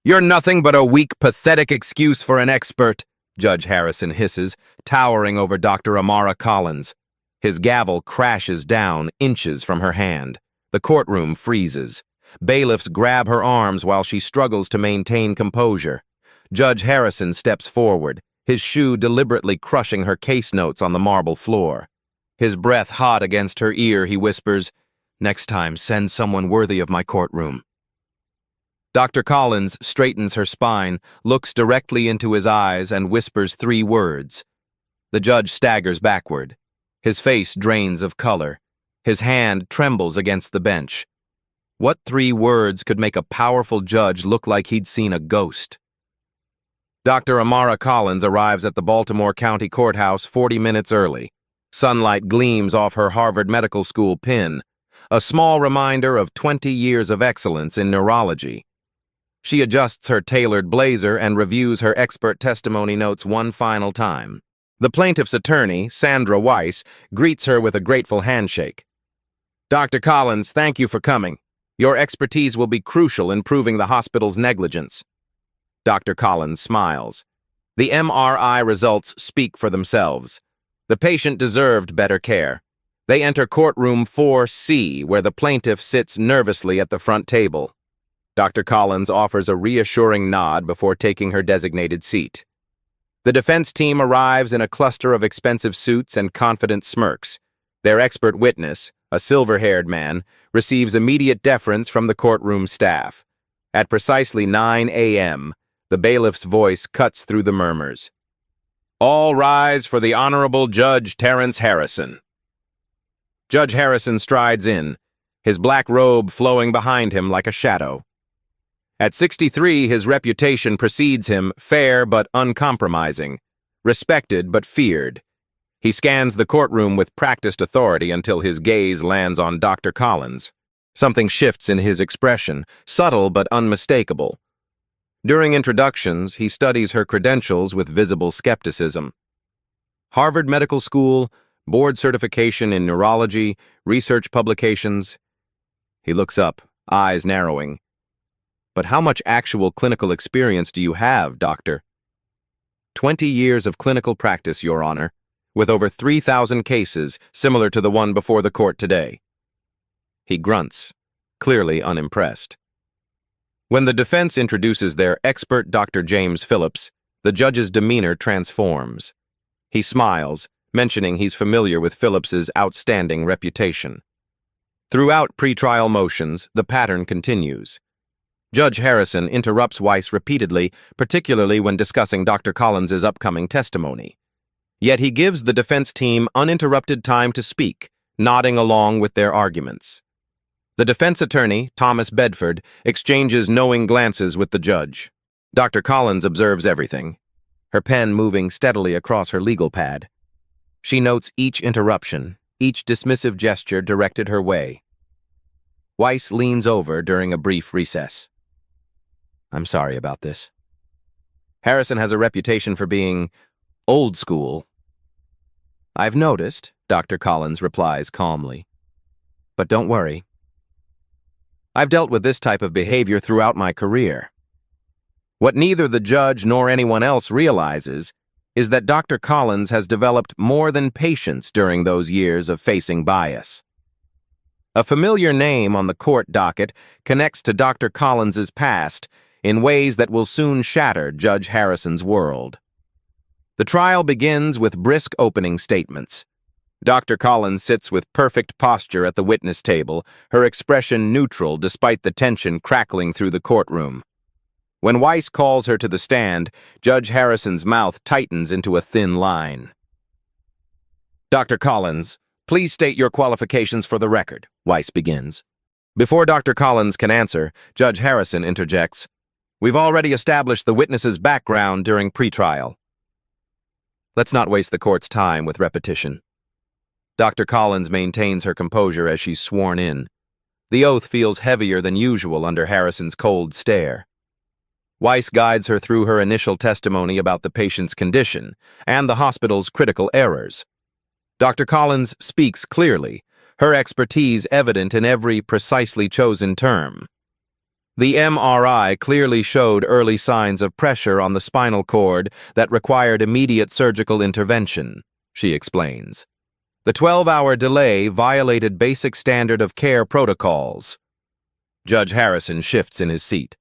"You're nothing but a weak, pathetic excuse for an expert," Judge Harrison hisses, towering over Dr. Amara Collins. His gavel crashes down inches from her hand. The courtroom freezes. Bailiffs grab her arms while she struggles to maintain composure. Judge Harrison steps forward, his shoe deliberately crushing her case notes on the marble floor. His breath hot against her ear, he whispers, "Next time, send someone worthy of my courtroom." Dr. Collins straightens her spine, looks directly into his eyes, and whispers 3 words. The judge staggers backward. His face drains of color. His hand trembles against the bench. What 3 words could make a powerful judge look like he'd seen a ghost? Dr. Amara Collins arrives at the Baltimore County Courthouse 40 minutes early. Sunlight gleams off her Harvard Medical School pin, a small reminder of 20 years of excellence in neurology. She adjusts her tailored blazer and reviews her expert testimony notes one final time. The plaintiff's attorney, Sandra Weiss, greets her with a grateful handshake. "Dr. Collins, thank you for coming. Your expertise will be crucial in proving the hospital's negligence." Dr. Collins smiles. The MRI results speak for themselves. The patient deserved better care. They enter courtroom 4C, where the plaintiff sits nervously at the front table. Dr. Collins offers a reassuring nod before taking her designated seat. The defense team arrives in a cluster of expensive suits and confident smirks. Their expert witness, a silver-haired man, receives immediate deference from the courtroom staff. At precisely 9 a.m., the bailiff's voice cuts through the murmurs. "All rise for the Honorable Judge Terrence Harrison." Judge Harrison strides in, his black robe flowing behind him like a shadow. At 63, his reputation precedes him, fair but uncompromising, respected but feared. He scans the courtroom with practiced authority until his gaze lands on Dr. Collins. Something shifts in his expression, subtle but unmistakable. During introductions, he studies her credentials with visible skepticism. Harvard Medical School, board certification in neurology, research publications. He looks up, eyes narrowing. "But how much actual clinical experience do you have, doctor?" 20 years of clinical practice, Your Honor, with over 3,000 cases similar to the one before the court today. He grunts, clearly unimpressed. When the defense introduces their expert Dr. James Phillips, the judge's demeanor transforms. He smiles, mentioning he's familiar with Phillips's outstanding reputation. Throughout pretrial motions, the pattern continues. Judge Harrison interrupts Weiss repeatedly, particularly when discussing Dr. Collins's upcoming testimony. Yet he gives the defense team uninterrupted time to speak, nodding along with their arguments. The defense attorney, Thomas Bedford, exchanges knowing glances with the judge. Dr. Collins observes everything, her pen moving steadily across her legal pad. She notes each interruption, each dismissive gesture directed her way. Weiss leans over during a brief recess. "I'm sorry about this. Harrison has a reputation for being old school." "I've noticed," Dr. Collins replies calmly. "But don't worry. I've dealt with this type of behavior throughout my career." What neither the judge nor anyone else realizes is that Dr. Collins has developed more than patience during those years of facing bias. A familiar name on the court docket connects to Dr. Collins's past in ways that will soon shatter Judge Harrison's world. The trial begins with brisk opening statements. Dr. Collins sits with perfect posture at the witness table, her expression neutral despite the tension crackling through the courtroom. When Weiss calls her to the stand, Judge Harrison's mouth tightens into a thin line. "Dr. Collins, please state your qualifications for the record," Weiss begins. Before Dr. Collins can answer, Judge Harrison interjects, "We've already established the witness's background during pretrial. Let's not waste the court's time with repetition." Dr. Collins maintains her composure as she's sworn in. The oath feels heavier than usual under Harrison's cold stare. Weiss guides her through her initial testimony about the patient's condition and the hospital's critical errors. Dr. Collins speaks clearly, her expertise evident in every precisely chosen term. The MRI clearly showed early signs of pressure on the spinal cord that required immediate surgical intervention, she explains. The 12-hour delay violated basic standard of care protocols. Judge Harrison shifts in his seat.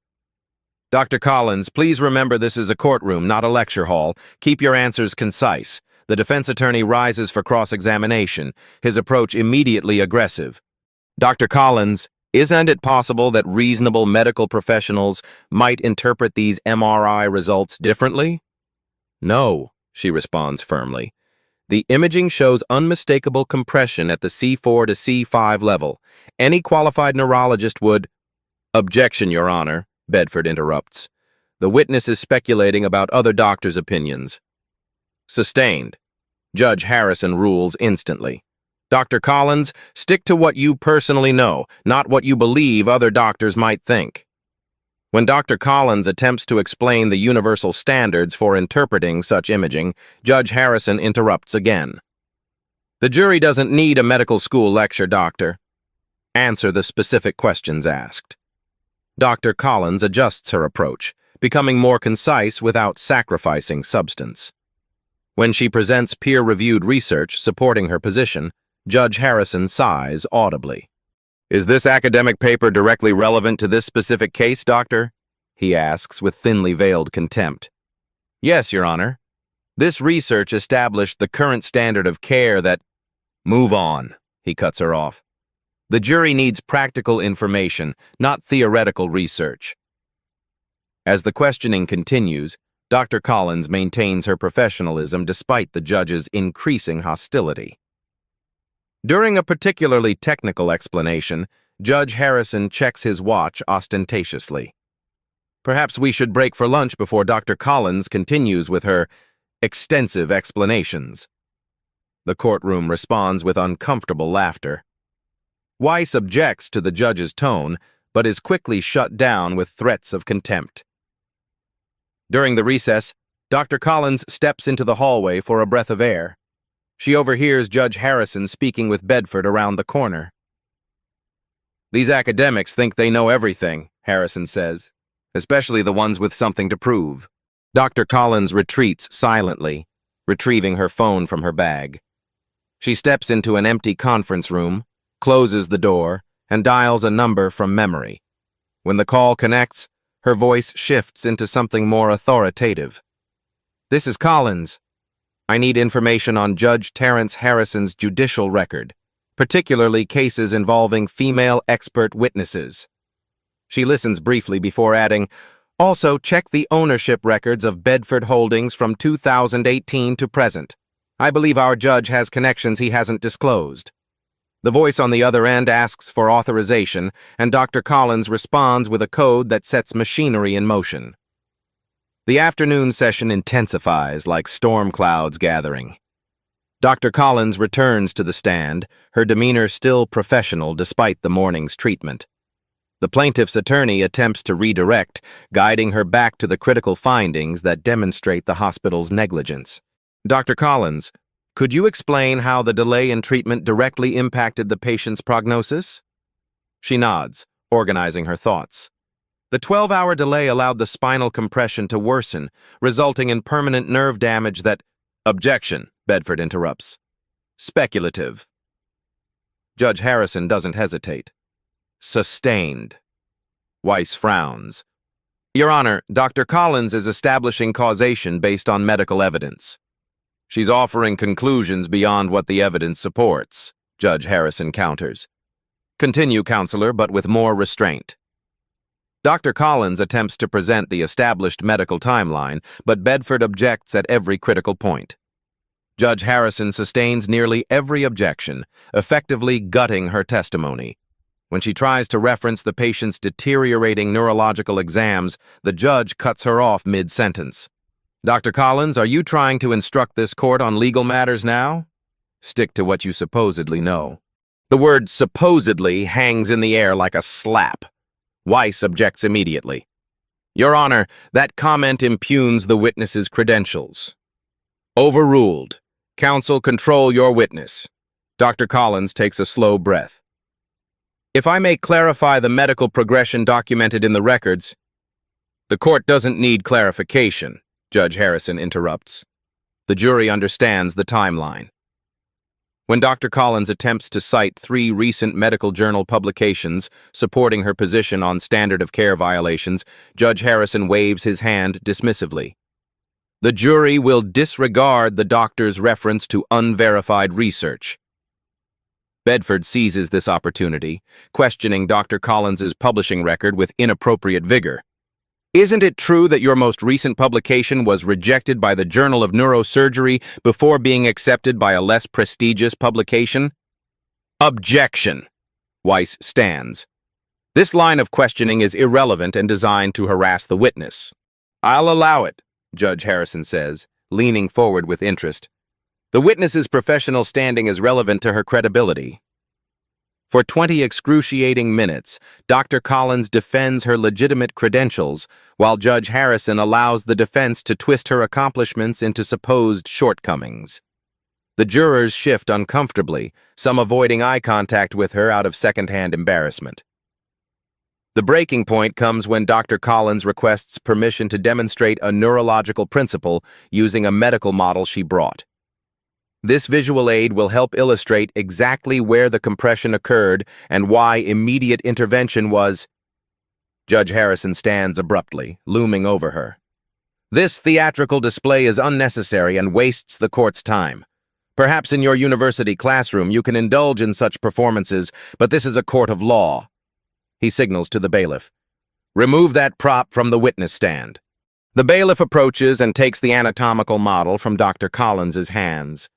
Dr. Collins, please remember this is a courtroom, not a lecture hall. Keep your answers concise. The defense attorney rises for cross-examination, his approach immediately aggressive. Dr. Collins, isn't it possible that reasonable medical professionals might interpret these MRI results differently? No, she responds firmly. The imaging shows unmistakable compression at the C4 to C5 level. Any qualified neurologist would— Objection, Your Honor, Bedford interrupts. The witness is speculating about other doctors' opinions. Sustained. Judge Harrison rules instantly. Dr. Collins, stick to what you personally know, not what you believe other doctors might think. When Dr. Collins attempts to explain the universal standards for interpreting such imaging, Judge Harrison interrupts again. The jury doesn't need a medical school lecture, Doctor. Answer the specific questions asked. Dr. Collins adjusts her approach, becoming more concise without sacrificing substance. When she presents peer-reviewed research supporting her position, Judge Harrison sighs audibly. Is this academic paper directly relevant to this specific case, Doctor? He asks with thinly veiled contempt. Yes, Your Honor. This research established the current standard of care that— Move on, he cuts her off. The jury needs practical information, not theoretical research. As the questioning continues, Dr. Collins maintains her professionalism despite the judge's increasing hostility. During a particularly technical explanation, Judge Harrison checks his watch ostentatiously. Perhaps we should break for lunch before Dr. Collins continues with her extensive explanations. The courtroom responds with uncomfortable laughter. Weiss objects to the judge's tone, but is quickly shut down with threats of contempt. During the recess, Dr. Collins steps into the hallway for a breath of air. She overhears Judge Harrison speaking with Bedford around the corner. These academics think they know everything, Harrison says, especially the ones with something to prove. Dr. Collins retreats silently, retrieving her phone from her bag. She steps into an empty conference room, closes the door, and dials a number from memory. When the call connects, her voice shifts into something more authoritative. This is Collins. I need information on Judge Terrence Harrison's judicial record, particularly cases involving female expert witnesses. She listens briefly before adding, also check the ownership records of Bedford Holdings from 2018 to present. I believe our judge has connections he hasn't disclosed. The voice on the other end asks for authorization, and Dr. Collins responds with a code that sets machinery in motion. The afternoon session intensifies like storm clouds gathering. Dr. Collins returns to the stand, her demeanor still professional despite the morning's treatment. The plaintiff's attorney attempts to redirect, guiding her back to the critical findings that demonstrate the hospital's negligence. Dr. Collins, could you explain how the delay in treatment directly impacted the patient's prognosis? She nods, organizing her thoughts. The 12-hour delay allowed the spinal compression to worsen, resulting in permanent nerve damage that— Objection, Bedford interrupts. Speculative. Judge Harrison doesn't hesitate. Sustained. Weiss frowns. Your Honor, Dr. Collins is establishing causation based on medical evidence. She's offering conclusions beyond what the evidence supports, Judge Harrison counters. Continue, counselor, but with more restraint. Dr. Collins attempts to present the established medical timeline, but Bedford objects at every critical point. Judge Harrison sustains nearly every objection, effectively gutting her testimony. When she tries to reference the patient's deteriorating neurological exams, the judge cuts her off mid-sentence. Dr. Collins, are you trying to instruct this court on legal matters now? Stick to what you supposedly know. The word supposedly hangs in the air like a slap. Weiss objects immediately. Your Honor, that comment impugns the witness's credentials. Overruled. Counsel, control your witness. Dr. Collins takes a slow breath. If I may clarify the medical progression documented in the records, the court doesn't need clarification, Judge Harrison interrupts. The jury understands the timeline. When Dr. Collins attempts to cite 3 recent medical journal publications supporting her position on standard of care violations, Judge Harrison waves his hand dismissively. The jury will disregard the doctor's reference to unverified research. Bedford seizes this opportunity, questioning Dr. Collins's publishing record with inappropriate vigor. Isn't it true that your most recent publication was rejected by the Journal of Neurosurgery before being accepted by a less prestigious publication? Objection. Weiss stands. This line of questioning is irrelevant and designed to harass the witness. I'll allow it, Judge Harrison says, leaning forward with interest. The witness's professional standing is relevant to her credibility. For 20 excruciating minutes, Dr. Collins defends her legitimate credentials, while Judge Harrison allows the defense to twist her accomplishments into supposed shortcomings. The jurors shift uncomfortably, some avoiding eye contact with her out of secondhand embarrassment. The breaking point comes when Dr. Collins requests permission to demonstrate a neurological principle using a medical model she brought. This visual aid will help illustrate exactly where the compression occurred and why immediate intervention was. Judge Harrison stands abruptly, looming over her. This theatrical display is unnecessary and wastes the court's time. Perhaps in your university classroom you can indulge in such performances, but this is a court of law. He signals to the bailiff. Remove that prop from the witness stand. The bailiff approaches and takes the anatomical model from Dr. Collins's hands.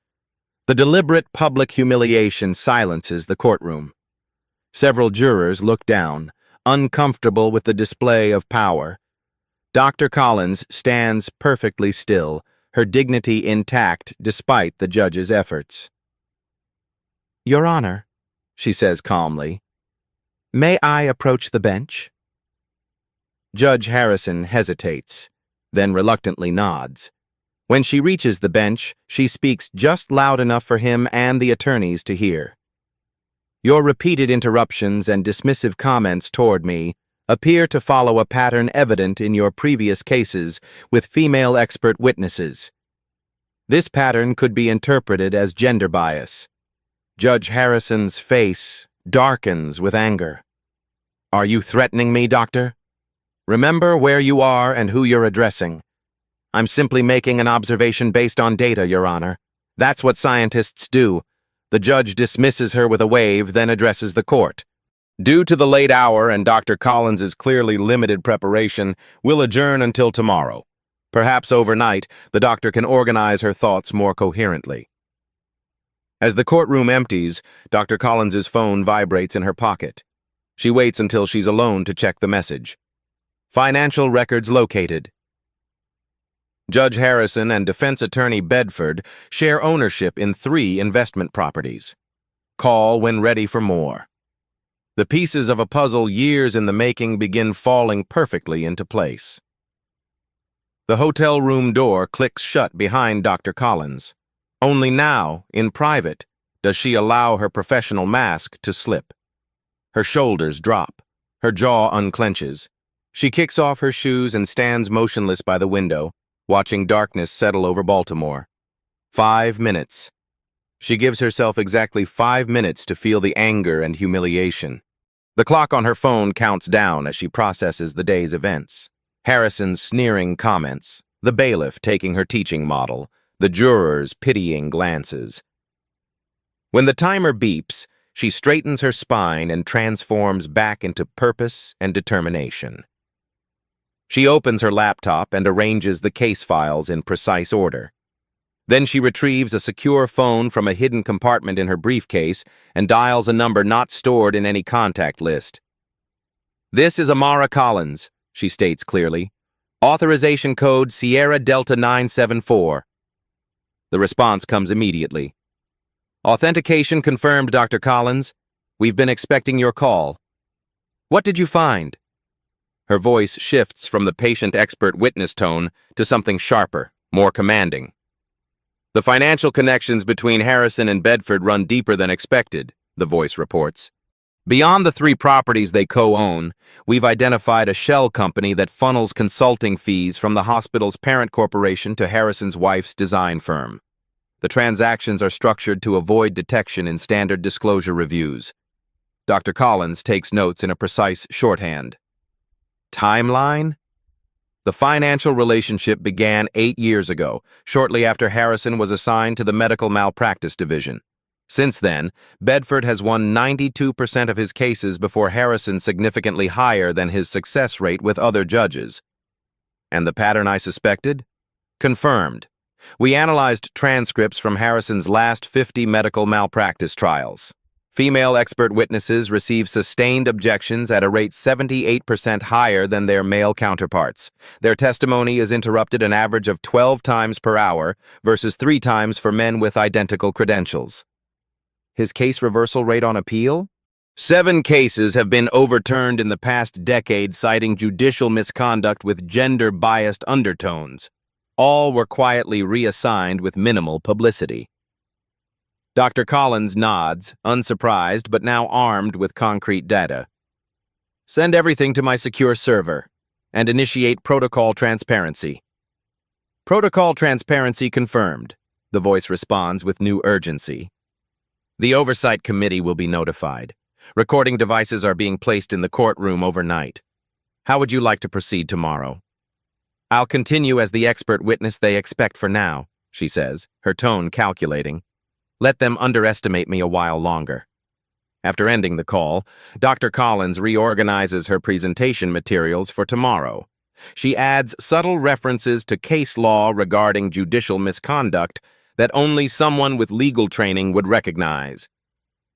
The deliberate public humiliation silences the courtroom. Several jurors look down, uncomfortable with the display of power. Dr. Collins stands perfectly still, her dignity intact despite the judge's efforts. Your Honor, she says calmly, may I approach the bench? Judge Harrison hesitates, then reluctantly nods. When she reaches the bench, she speaks just loud enough for him and the attorneys to hear. Your repeated interruptions and dismissive comments toward me appear to follow a pattern evident in your previous cases with female expert witnesses. This pattern could be interpreted as gender bias. Judge Harrison's face darkens with anger. Are you threatening me, Doctor? Remember where you are and who you're addressing. I'm simply making an observation based on data, Your Honor. That's what scientists do. The judge dismisses her with a wave, then addresses the court. Due to the late hour and Dr. Collins's clearly limited preparation, we'll adjourn until tomorrow. Perhaps overnight, the doctor can organize her thoughts more coherently. As the courtroom empties, Dr. Collins's phone vibrates in her pocket. She waits until she's alone to check the message. Financial records located. Judge Harrison and defense attorney Bedford share ownership in 3 investment properties. Call when ready for more. The pieces of a puzzle years in the making begin falling perfectly into place. The hotel room door clicks shut behind Dr. Collins. Only now, in private, does she allow her professional mask to slip. Her shoulders drop. Her jaw unclenches. She kicks off her shoes and stands motionless by the window, watching darkness settle over Baltimore. 5 minutes. She gives herself exactly 5 minutes to feel the anger and humiliation. The clock on her phone counts down as she processes the day's events. Harrison's sneering comments, the bailiff taking her teaching model, the jurors' pitying glances. When the timer beeps, she straightens her spine and transforms back into purpose and determination. She opens her laptop and arranges the case files in precise order. Then she retrieves a secure phone from a hidden compartment in her briefcase and dials a number not stored in any contact list. This is Amara Collins, she states clearly. Authorization code Sierra Delta 974. The response comes immediately. Authentication confirmed, Dr. Collins. We've been expecting your call. What did you find? Her voice shifts from the patient expert witness tone to something sharper, more commanding. The financial connections between Harrison and Bedford run deeper than expected, the voice reports. Beyond the 3 properties they co-own, we've identified a shell company that funnels consulting fees from the hospital's parent corporation to Harrison's wife's design firm. The transactions are structured to avoid detection in standard disclosure reviews. Dr. Collins takes notes in a precise shorthand. Timeline? The financial relationship began 8 years ago, shortly after Harrison was assigned to the medical malpractice division. Since then, Bedford has won 92% of his cases before Harrison significantly higher than his success rate with other judges. And the pattern I suspected? Confirmed. We analyzed transcripts from Harrison's last 50 medical malpractice trials. Female expert witnesses receive sustained objections at a rate 78% higher than their male counterparts. Their testimony is interrupted an average of 12 times per hour versus 3 times for men with identical credentials. His case reversal rate on appeal? 7 cases have been overturned in the past decade citing judicial misconduct with gender-biased undertones. All were quietly reassigned with minimal publicity. Dr. Collins nods, unsurprised but now armed with concrete data. Send everything to my secure server and initiate protocol transparency. Protocol transparency confirmed, the voice responds with new urgency. The Oversight Committee will be notified. Recording devices are being placed in the courtroom overnight. How would you like to proceed tomorrow? I'll continue as the expert witness they expect for now, she says, her tone calculating. Let them underestimate me a while longer. After ending the call, Dr. Collins reorganizes her presentation materials for tomorrow. She adds subtle references to case law regarding judicial misconduct that only someone with legal training would recognize.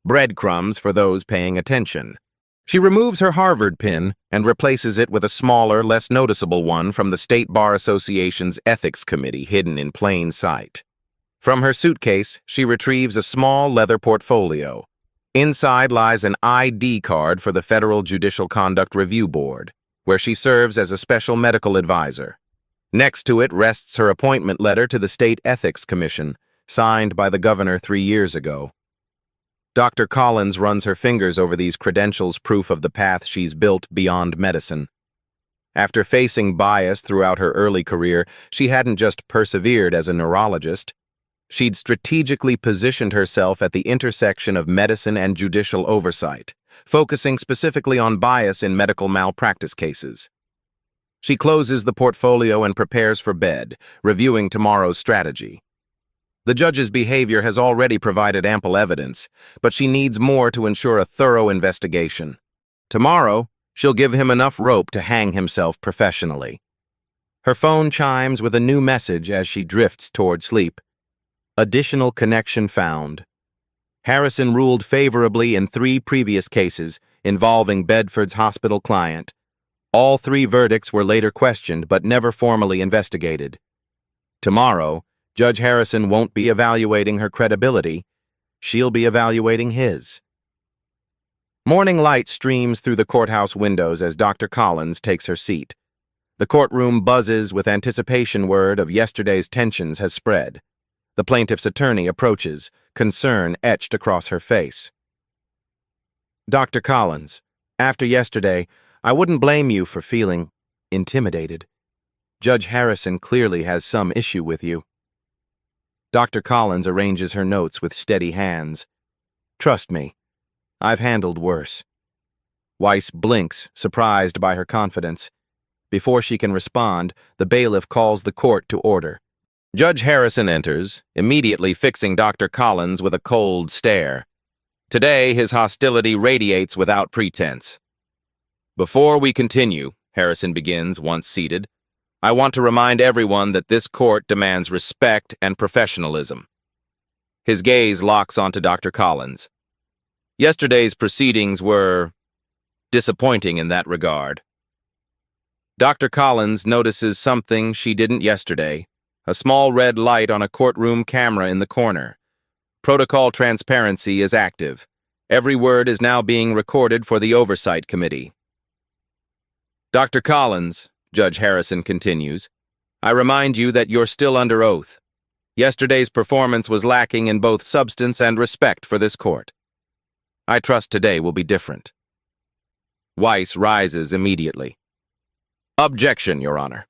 Breadcrumbs for those paying attention. She removes her Harvard pin and replaces it with a smaller, less noticeable one from the State Bar Association's Ethics Committee hidden in plain sight. From her suitcase, she retrieves a small leather portfolio. Inside lies an ID card for the Federal Judicial Conduct Review Board, where she serves as a special medical advisor. Next to it rests her appointment letter to the State Ethics Commission, signed by the governor 3 years ago. Dr. Collins runs her fingers over these credentials, proof of the path she's built beyond medicine. After facing bias throughout her early career, she hadn't just persevered as a neurologist. She'd strategically positioned herself at the intersection of medicine and judicial oversight, focusing specifically on bias in medical malpractice cases. She closes the portfolio and prepares for bed, reviewing tomorrow's strategy. The judge's behavior has already provided ample evidence, but she needs more to ensure a thorough investigation. Tomorrow, she'll give him enough rope to hang himself professionally. Her phone chimes with a new message as she drifts toward sleep. Additional connection found. Harrison ruled favorably in 3 previous cases involving Bedford's hospital client. All 3 verdicts were later questioned but never formally investigated. Tomorrow, Judge Harrison won't be evaluating her credibility. She'll be evaluating his. Morning light streams through the courthouse windows as Dr. Collins takes her seat. The courtroom buzzes with anticipation. Word of yesterday's tensions has spread. The plaintiff's attorney approaches, concern etched across her face. Dr. Collins, after yesterday, I wouldn't blame you for feeling intimidated. Judge Harrison clearly has some issue with you. Dr. Collins arranges her notes with steady hands. Trust me, I've handled worse. Weiss blinks, surprised by her confidence. Before she can respond, the bailiff calls the court to order. Judge Harrison enters, immediately fixing Dr. Collins with a cold stare. Today, his hostility radiates without pretense. Before we continue, Harrison begins once seated, I want to remind everyone that this court demands respect and professionalism. His gaze locks onto Dr. Collins. Yesterday's proceedings were disappointing in that regard. Dr. Collins notices something she didn't yesterday, a small red light on a courtroom camera in the corner. Protocol transparency is active. Every word is now being recorded for the Oversight Committee. Dr. Collins, Judge Harrison continues, I remind you that you're still under oath. Yesterday's performance was lacking in both substance and respect for this court. I trust today will be different. Weiss rises immediately. Objection, Your Honor.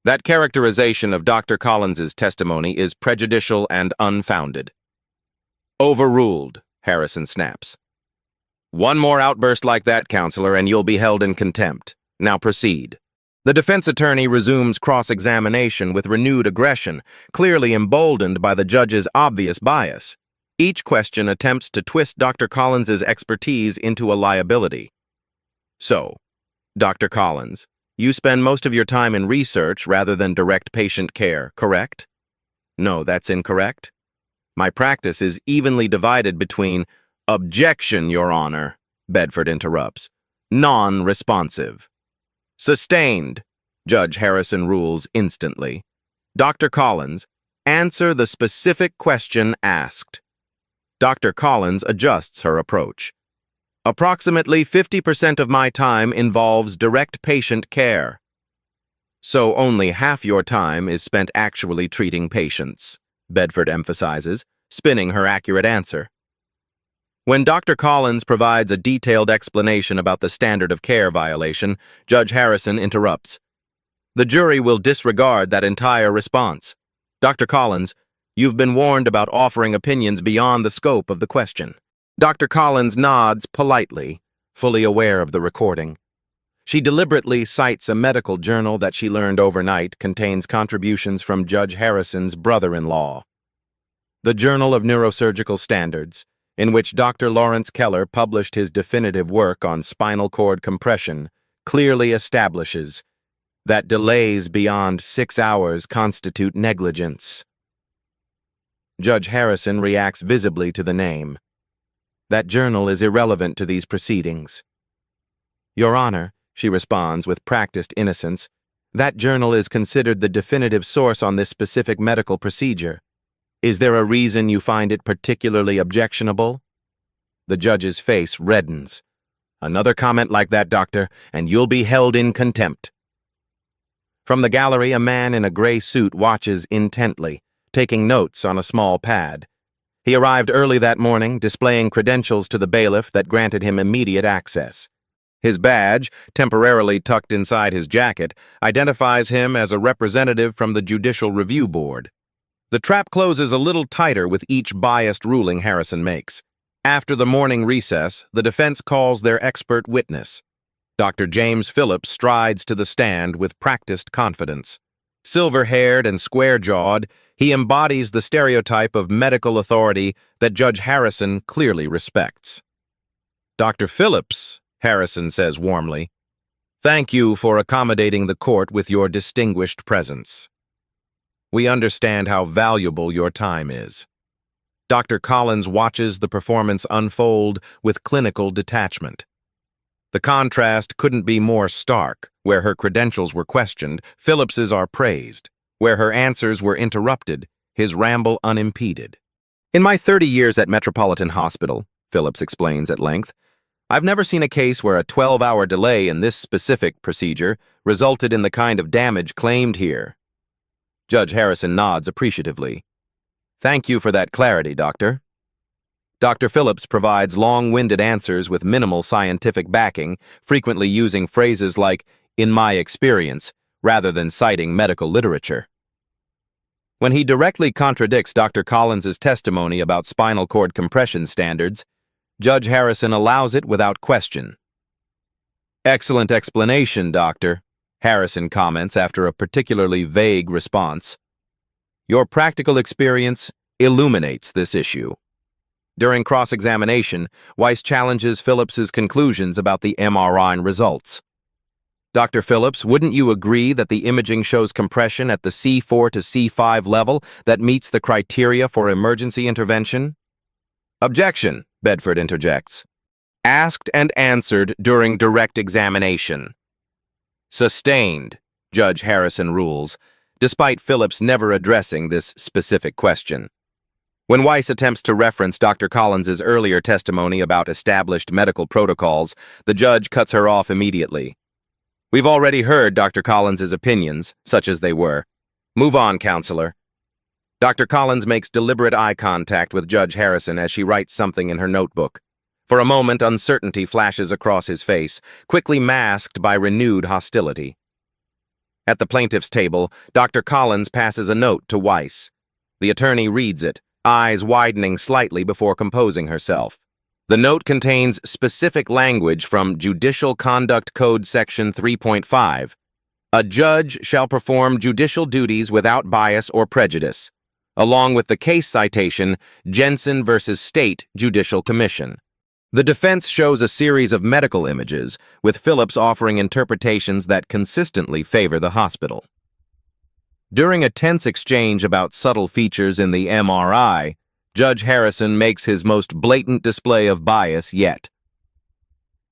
That characterization of Dr. Collins's testimony is prejudicial and unfounded. Overruled, Harrison snaps. One more outburst like that, Counselor, and you'll be held in contempt. Now proceed. The defense attorney resumes cross-examination with renewed aggression, clearly emboldened by the judge's obvious bias. Each question attempts to twist Dr. Collins's expertise into a liability. So, Dr. Collins, you spend most of your time in research rather than direct patient care, correct? No, that's incorrect. My practice is evenly divided between objection, Your Honor, Bedford interrupts. Non-responsive. Sustained, Judge Harrison rules instantly. Dr. Collins, answer the specific question asked. Dr. Collins adjusts her approach. Approximately 50% of my time involves direct patient care. So only half your time is spent actually treating patients, Bedford emphasizes, spinning her accurate answer. When Dr. Collins provides a detailed explanation about the standard of care violation, Judge Harrison interrupts. The jury will disregard that entire response. Dr. Collins, you've been warned about offering opinions beyond the scope of the question. Dr. Collins nods politely, fully aware of the recording. She deliberately cites a medical journal that she learned overnight contains contributions from Judge Harrison's brother-in-law. The Journal of Neurosurgical Standards, in which Dr. Lawrence Keller published his definitive work on spinal cord compression, clearly establishes that delays beyond 6 hours constitute negligence. Judge Harrison reacts visibly to the name. That journal is irrelevant to these proceedings. Your Honor, she responds with practiced innocence, that journal is considered the definitive source on this specific medical procedure. Is there a reason you find it particularly objectionable? The judge's face reddens. Another comment like that, doctor, and you'll be held in contempt. From the gallery, a man in a gray suit watches intently, taking notes on a small pad. He arrived early that morning, displaying credentials to the bailiff that granted him immediate access. His badge, temporarily tucked inside his jacket, identifies him as a representative from the Judicial Review Board. The trap closes a little tighter with each biased ruling Harrison makes. After the morning recess, the defense calls their expert witness. Dr. James Phillips strides to the stand with practiced confidence. Silver-haired and square-jawed, he embodies the stereotype of medical authority that Judge Harrison clearly respects. Dr. Phillips, Harrison says warmly, thank you for accommodating the court with your distinguished presence. We understand how valuable your time is. Dr. Collins watches the performance unfold with clinical detachment. The contrast couldn't be more stark. Where her credentials were questioned, Phillips's are praised. Where her answers were interrupted, his ramble unimpeded. In my 30 years at Metropolitan Hospital, Phillips explains at length, I've never seen a case where a 12-hour delay in this specific procedure resulted in the kind of damage claimed here. Judge Harrison nods appreciatively. Thank you for that clarity, Doctor. Dr. Phillips provides long-winded answers with minimal scientific backing, frequently using phrases like, in my experience, rather than citing medical literature. When he directly contradicts Dr. Collins's testimony about spinal cord compression standards, Judge Harrison allows it without question. Excellent explanation, Doctor, Harrison comments after a particularly vague response. Your practical experience illuminates this issue. During cross-examination, Weiss challenges Phillips's conclusions about the MRI results. Dr. Phillips, wouldn't you agree that the imaging shows compression at the C4 to C5 level that meets the criteria for emergency intervention? Objection, Bedford interjects. Asked and answered during direct examination. Sustained, Judge Harrison rules, despite Phillips never addressing this specific question. When Weiss attempts to reference Dr. Collins's earlier testimony about established medical protocols, the judge cuts her off immediately. We've already heard Dr. Collins's opinions, such as they were. Move on, counselor. Dr. Collins makes deliberate eye contact with Judge Harrison as she writes something in her notebook. For a moment, uncertainty flashes across his face, quickly masked by renewed hostility. At the plaintiff's table, Dr. Collins passes a note to Weiss. The attorney reads it, eyes widening slightly before composing herself. The note contains specific language from Judicial Conduct Code Section 3.5. A judge shall perform judicial duties without bias or prejudice, along with the case citation, Jensen v. State Judicial Commission. The defense shows a series of medical images, with Phillips offering interpretations that consistently favor the hospital. During a tense exchange about subtle features in the MRI, Judge Harrison makes his most blatant display of bias yet.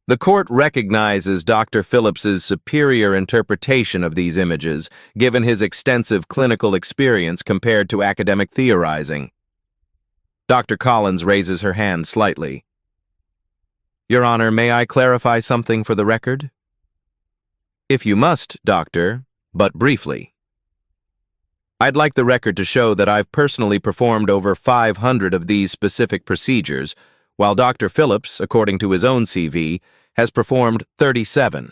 The court recognizes Dr. Phillips's superior interpretation of these images, given his extensive clinical experience compared to academic theorizing. Dr. Collins raises her hand slightly. Your Honor, may I clarify something for the record? If you must, Doctor, but briefly. I'd like the record to show that I've personally performed over 500 of these specific procedures, while Dr. Phillips, according to his own CV, has performed 37.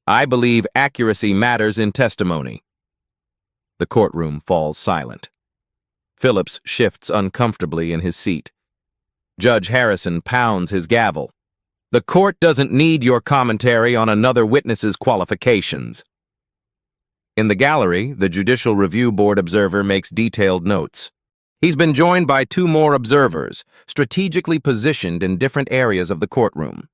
I believe accuracy matters in testimony. The courtroom falls silent. Phillips shifts uncomfortably in his seat. Judge Harrison pounds his gavel. The court doesn't need your commentary on another witness's qualifications. In the gallery, the Judicial Review Board observer makes detailed notes. He's been joined by 2 more observers, strategically positioned in different areas of the courtroom.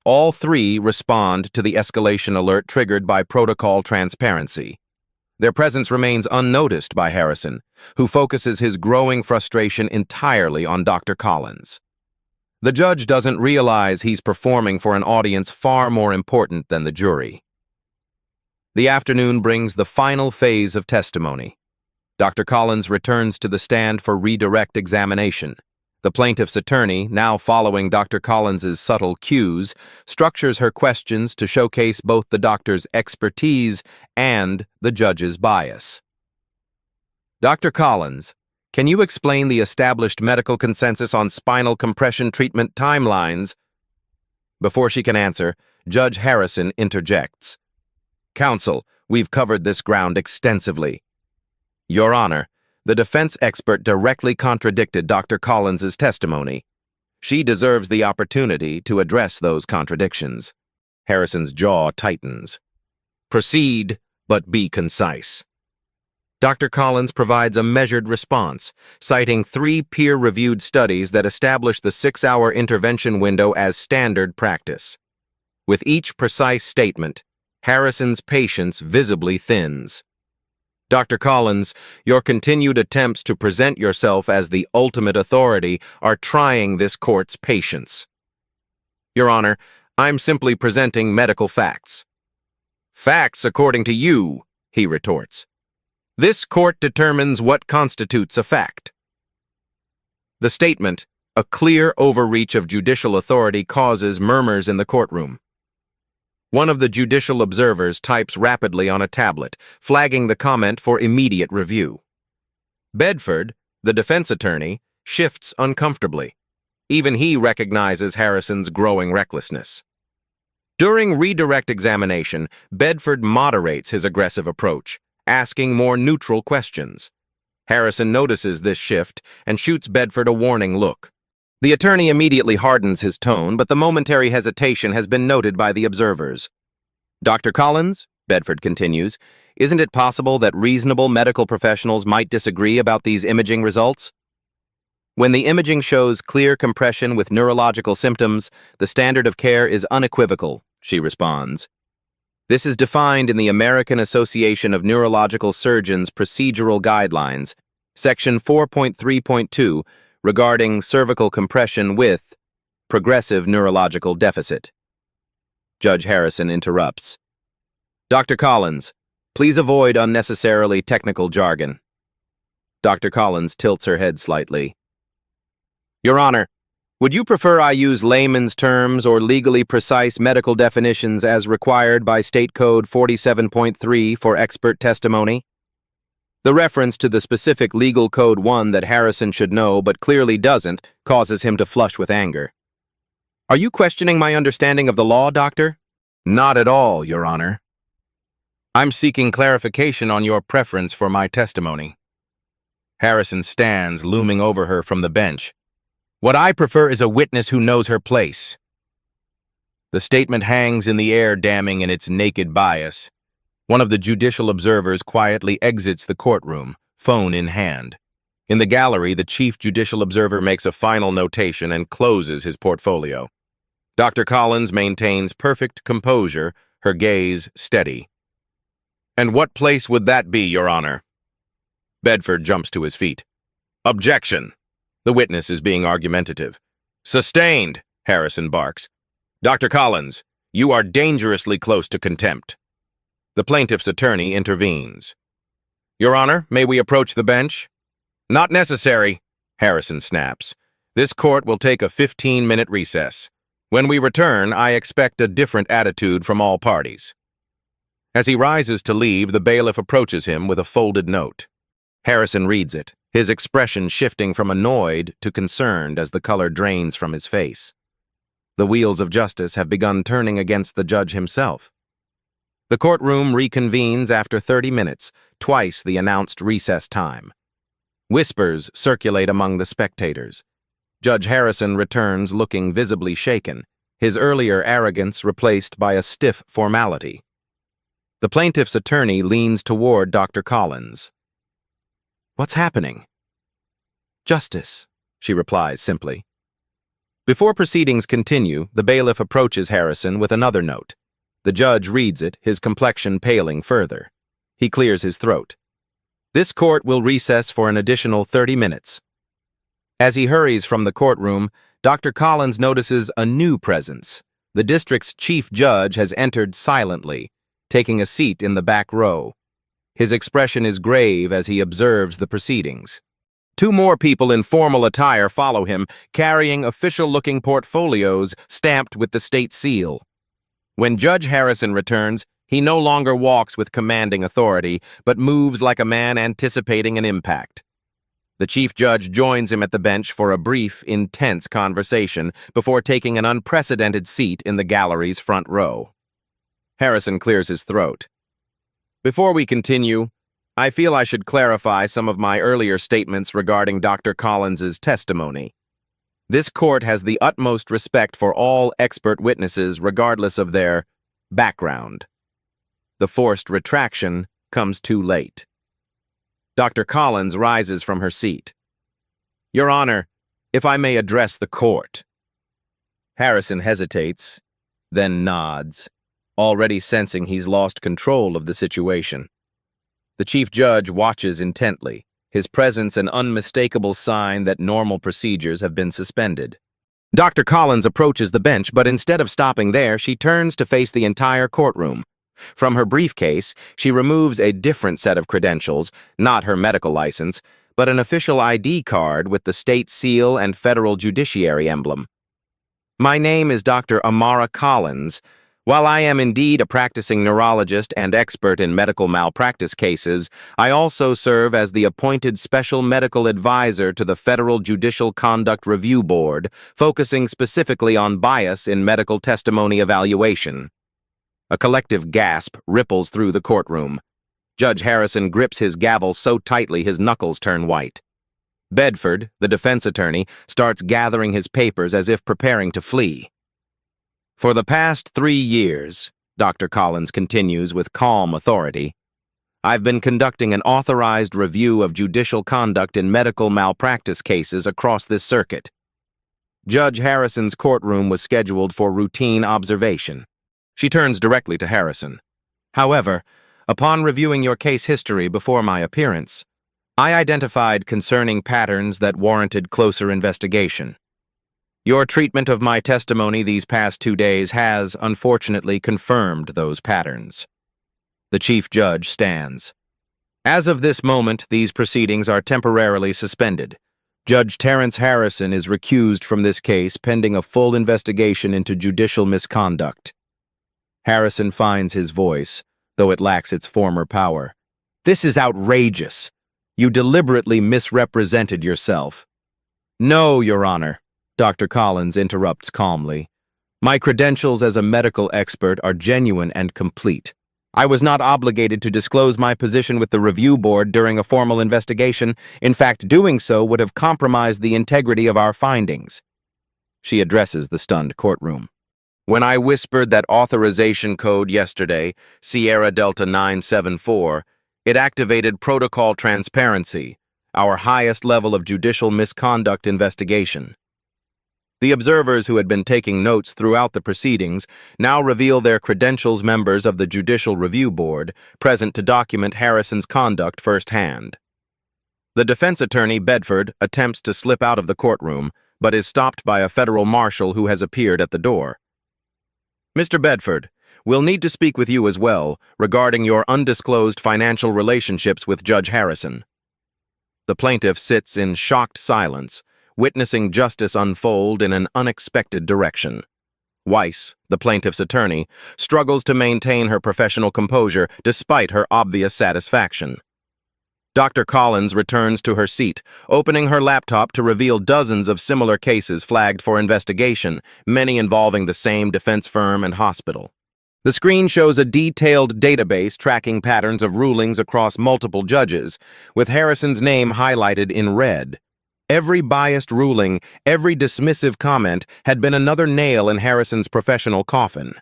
All 3 respond to the escalation alert triggered by protocol transparency. Their presence remains unnoticed by Harrison, who focuses his growing frustration entirely on Dr. Collins. The judge doesn't realize he's performing for an audience far more important than the jury. The afternoon brings the final phase of testimony. Dr. Collins returns to the stand for redirect examination. The plaintiff's attorney, now following Dr. Collins's subtle cues, structures her questions to showcase both the doctor's expertise and the judge's bias. Dr. Collins, can you explain the established medical consensus on spinal compression treatment timelines? Before she can answer, Judge Harrison interjects. Counsel, we've covered this ground extensively. Your Honor, the defense expert directly contradicted Dr. Collins's testimony. She deserves the opportunity to address those contradictions. Harrison's jaw tightens. Proceed, but be concise. Dr. Collins provides a measured response, citing 3 peer-reviewed studies that establish the 6-hour intervention window as standard practice. With each precise statement, Harrison's patience visibly thins. Dr. Collins, your continued attempts to present yourself as the ultimate authority are trying this court's patience. Your Honor, I'm simply presenting medical facts. Facts according to you, he retorts. This court determines what constitutes a fact. The statement, a clear overreach of judicial authority, causes murmurs in the courtroom. One of the judicial observers types rapidly on a tablet, flagging the comment for immediate review. Bedford, the defense attorney, shifts uncomfortably. Even he recognizes Harrison's growing recklessness. During redirect examination, Bedford moderates his aggressive approach, asking more neutral questions. Harrison notices this shift and shoots Bedford a warning look. The attorney immediately hardens his tone, but the momentary hesitation has been noted by the observers. Dr. Collins, Bedford continues, isn't it possible that reasonable medical professionals might disagree about these imaging results? When the imaging shows clear compression with neurological symptoms, the standard of care is unequivocal, she responds. This is defined in the American Association of Neurological Surgeons Procedural Guidelines, Section 4.3.2, regarding cervical compression with progressive neurological deficit. Judge Harrison interrupts. Dr. Collins, please avoid unnecessarily technical jargon. Dr. Collins tilts her head slightly. Your Honor, would you prefer I use layman's terms or legally precise medical definitions as required by State Code 47.3 for expert testimony? The reference to the specific legal code 1 that Harrison should know but clearly doesn't causes him to flush with anger. Are you questioning my understanding of the law, Doctor? Not at all, Your Honor. I'm seeking clarification on your preference for my testimony. Harrison stands, looming over her from the bench. What I prefer is a witness who knows her place. The statement hangs in the air, damning in its naked bias. One of the judicial observers quietly exits the courtroom, phone in hand. In the gallery, the chief judicial observer makes a final notation and closes his portfolio. Dr. Collins maintains perfect composure, her gaze steady. And what place would that be, Your Honor? Bedford jumps to his feet. Objection! The witness is being argumentative. Sustained, Harrison barks. Dr. Collins, you are dangerously close to contempt. The plaintiff's attorney intervenes. Your Honor, may we approach the bench? Not necessary, Harrison snaps. This court will take a 15-minute recess. When we return, I expect a different attitude from all parties. As he rises to leave, the bailiff approaches him with a folded note. Harrison reads it, his expression shifting from annoyed to concerned as the color drains from his face. The wheels of justice have begun turning against the judge himself. The courtroom reconvenes after 30 minutes, twice the announced recess time. Whispers circulate among the spectators. Judge Harrison returns looking visibly shaken, his earlier arrogance replaced by a stiff formality. The plaintiff's attorney leans toward Dr. Collins. What's happening? Justice, she replies simply. Before proceedings continue, the bailiff approaches Harrison with another note. The judge reads it, his complexion paling further. He clears his throat. This court will recess for an additional 30 minutes. As he hurries from the courtroom, Dr. Collins notices a new presence. The district's chief judge has entered silently, taking a seat in the back row. His expression is grave as he observes the proceedings. Two more people in formal attire follow him, carrying official-looking portfolios stamped with the state seal. When Judge Harrison returns, he no longer walks with commanding authority, but moves like a man anticipating an impact. The chief judge joins him at the bench for a brief, intense conversation before taking an unprecedented seat in the gallery's front row. Harrison clears his throat. Before we continue, I feel I should clarify some of my earlier statements regarding Dr. Collins's testimony. This court has the utmost respect for all expert witnesses regardless of their background. The forced retraction comes too late. Dr. Collins rises from her seat. Your Honor, if I may address the court. Harrison hesitates, then nods, already sensing he's lost control of the situation. The chief judge watches intently, his presence an unmistakable sign that normal procedures have been suspended. Dr. Collins approaches the bench, but instead of stopping there, she turns to face the entire courtroom. From her briefcase, she removes a different set of credentials, not her medical license, but an official ID card with the state seal and federal judiciary emblem. My name is Dr. Amara Collins. While I am indeed a practicing neurologist and expert in medical malpractice cases, I also serve as the appointed special medical advisor to the Federal Judicial Conduct Review Board, focusing specifically on bias in medical testimony evaluation. A collective gasp ripples through the courtroom. Judge Harrison grips his gavel so tightly his knuckles turn white. Bedford, the defense attorney, starts gathering his papers as if preparing to flee. For the past 3 years, Dr. Collins continues with calm authority, I've been conducting an authorized review of judicial conduct in medical malpractice cases across this circuit. Judge Harrison's courtroom was scheduled for routine observation. She turns directly to Harrison. However, upon reviewing your case history before my appearance, I identified concerning patterns that warranted closer investigation. Your treatment of my testimony these past 2 days has, unfortunately, confirmed those patterns. The chief judge stands. As of this moment, these proceedings are temporarily suspended. Judge Terrence Harrison is recused from this case pending a full investigation into judicial misconduct. Harrison finds his voice, though it lacks its former power. This is outrageous. You deliberately misrepresented yourself. No, Your Honor, Dr. Collins interrupts calmly. My credentials as a medical expert are genuine and complete. I was not obligated to disclose my position with the review board during a formal investigation. In fact, doing so would have compromised the integrity of our findings. She addresses the stunned courtroom. When I whispered that authorization code yesterday, Sierra Delta 974, it activated protocol transparency, our highest level of judicial misconduct investigation. The observers who had been taking notes throughout the proceedings now reveal their credentials members of the Judicial Review Board, present to document Harrison's conduct firsthand. The defense attorney, Bedford, attempts to slip out of the courtroom, but is stopped by a federal marshal who has appeared at the door. Mr. Bedford, we'll need to speak with you as well regarding your undisclosed financial relationships with Judge Harrison. The plaintiff sits in shocked silence, witnessing justice unfold in an unexpected direction. Weiss, the plaintiff's attorney, struggles to maintain her professional composure despite her obvious satisfaction. Dr. Collins returns to her seat, opening her laptop to reveal dozens of similar cases flagged for investigation, many involving the same defense firm and hospital. The screen shows a detailed database tracking patterns of rulings across multiple judges, with Harrison's name highlighted in red. Every biased ruling, every dismissive comment had been another nail in Harrison's professional coffin.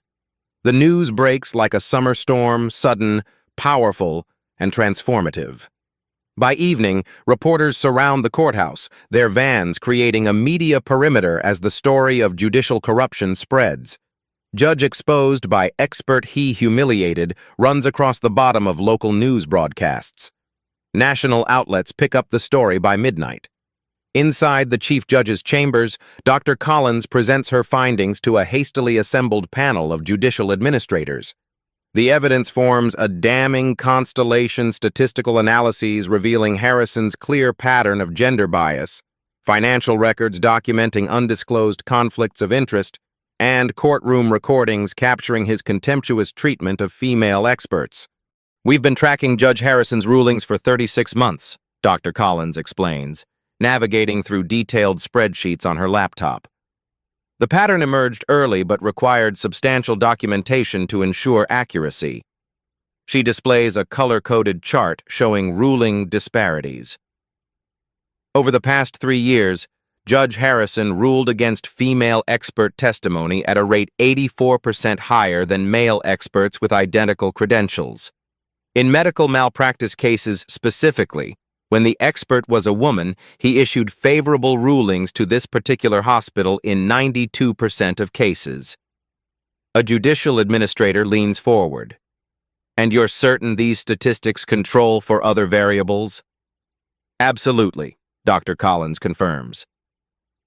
The news breaks like a summer storm, sudden, powerful, and transformative. By evening, reporters surround the courthouse, their vans creating a media perimeter as the story of judicial corruption spreads. Judge exposed by expert he humiliated runs across the bottom of local news broadcasts. National outlets pick up the story by midnight. Inside the chief judge's chambers, Dr. Collins presents her findings to a hastily assembled panel of judicial administrators. The evidence forms a damning constellation statistical analyses revealing Harrison's clear pattern of gender bias, financial records documenting undisclosed conflicts of interest, and courtroom recordings capturing his contemptuous treatment of female experts. We've been tracking Judge Harrison's rulings for 36 months, Dr. Collins explains, navigating through detailed spreadsheets on her laptop. The pattern emerged early but required substantial documentation to ensure accuracy. She displays a color-coded chart showing ruling disparities. Over the past 3 years, Judge Harrison ruled against female expert testimony at a rate 84% higher than male experts with identical credentials. In medical malpractice cases specifically, when the expert was a woman, he issued favorable rulings to this particular hospital in 92% of cases. A judicial administrator leans forward. And you're certain these statistics control for other variables? Absolutely, Dr. Collins confirms.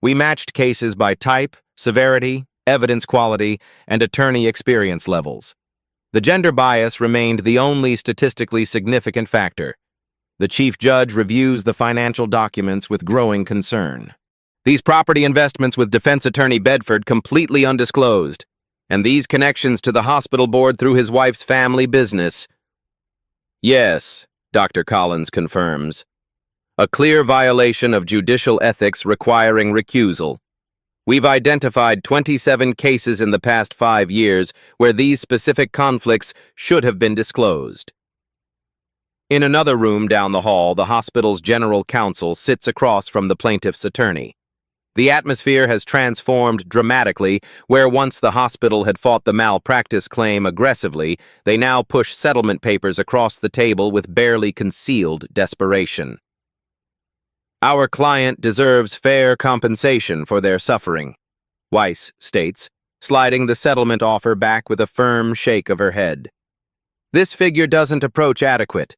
We matched cases by type, severity, evidence quality, and attorney experience levels. The gender bias remained the only statistically significant factor. The chief judge reviews the financial documents with growing concern. These property investments with defense attorney Bedford completely undisclosed, and these connections to the hospital board through his wife's family business. Yes, Dr. Collins confirms. A clear violation of judicial ethics requiring recusal. We've identified 27 cases in the past 5 years where these specific conflicts should have been disclosed. In another room down the hall, the hospital's general counsel sits across from the plaintiff's attorney. The atmosphere has transformed dramatically, where once the hospital had fought the malpractice claim aggressively, they now push settlement papers across the table with barely concealed desperation. Our client deserves fair compensation for their suffering, Weiss states, sliding the settlement offer back with a firm shake of her head. This figure doesn't approach adequate,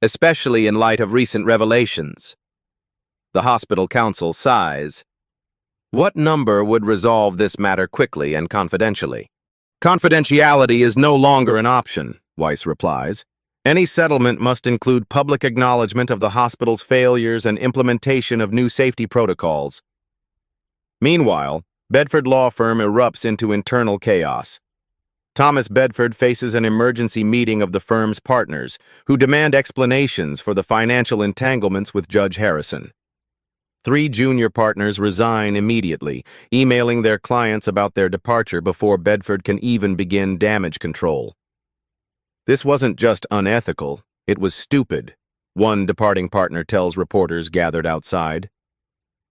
especially in light of recent revelations. The hospital counsel sighs. What number would resolve this matter quickly and confidentially? Confidentiality is no longer an option, Weiss replies. Any settlement must include public acknowledgement of the hospital's failures and implementation of new safety protocols. Meanwhile, Bedford law firm erupts into internal chaos. Thomas Bedford faces an emergency meeting of the firm's partners, who demand explanations for the financial entanglements with Judge Harrison. 3 junior partners resign immediately, emailing their clients about their departure before Bedford can even begin damage control. This wasn't just unethical, it was stupid, one departing partner tells reporters gathered outside.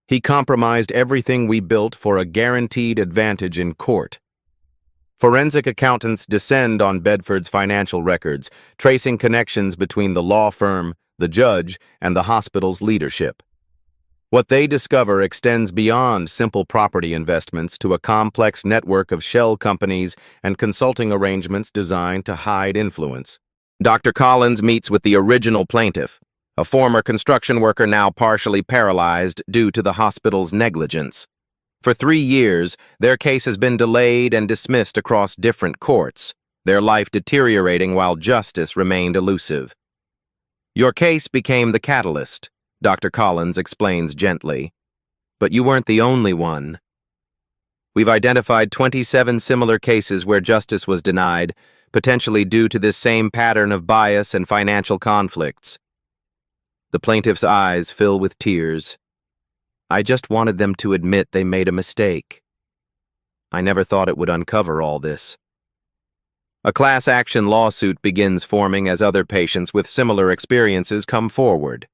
He compromised everything we built for a guaranteed advantage in court. Forensic accountants descend on Bedford's financial records, tracing connections between the law firm, the judge, and the hospital's leadership. What they discover extends beyond simple property investments to a complex network of shell companies and consulting arrangements designed to hide influence. Dr. Collins meets with the original plaintiff, a former construction worker now partially paralyzed due to the hospital's negligence. For 3 years, their case has been delayed and dismissed across different courts, their life deteriorating while justice remained elusive. Your case became the catalyst, Dr. Collins explains gently. But you weren't the only one. We've identified 27 similar cases where justice was denied, potentially due to this same pattern of bias and financial conflicts. The plaintiff's eyes fill with tears. I just wanted them to admit they made a mistake. I never thought it would uncover all this. A class action lawsuit begins forming as other patients with similar experiences come forward.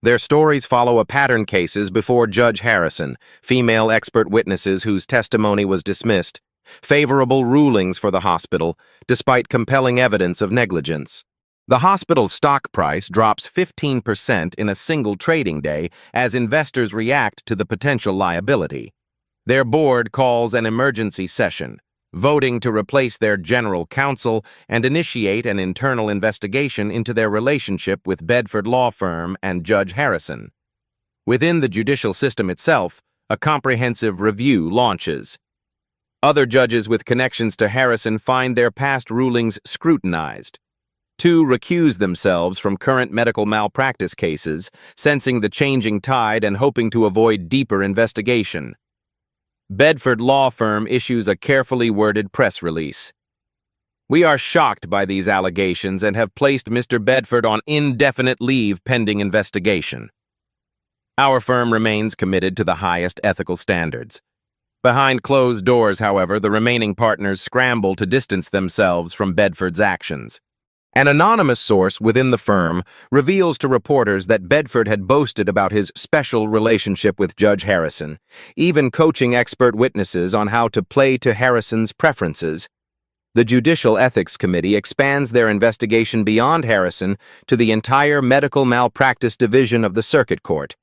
Their stories follow a pattern cases before Judge Harrison, female expert witnesses whose testimony was dismissed, favorable rulings for the hospital, despite compelling evidence of negligence. The hospital's stock price drops 15% in a single trading day as investors react to the potential liability. Their board calls an emergency session, voting to replace their general counsel and initiate an internal investigation into their relationship with Bedford Law Firm and Judge Harrison. Within the judicial system itself, a comprehensive review launches. Other judges with connections to Harrison find their past rulings scrutinized. 2 recuse themselves from current medical malpractice cases, sensing the changing tide and hoping to avoid deeper investigation. Bedford Law Firm issues a carefully worded press release. We are shocked by these allegations and have placed Mr. Bedford on indefinite leave pending investigation. Our firm remains committed to the highest ethical standards. Behind closed doors, however, the remaining partners scramble to distance themselves from Bedford's actions. An anonymous source within the firm reveals to reporters that Bedford had boasted about his special relationship with Judge Harrison, even coaching expert witnesses on how to play to Harrison's preferences. The Judicial Ethics Committee expands their investigation beyond Harrison to the entire medical malpractice division of the Circuit Court.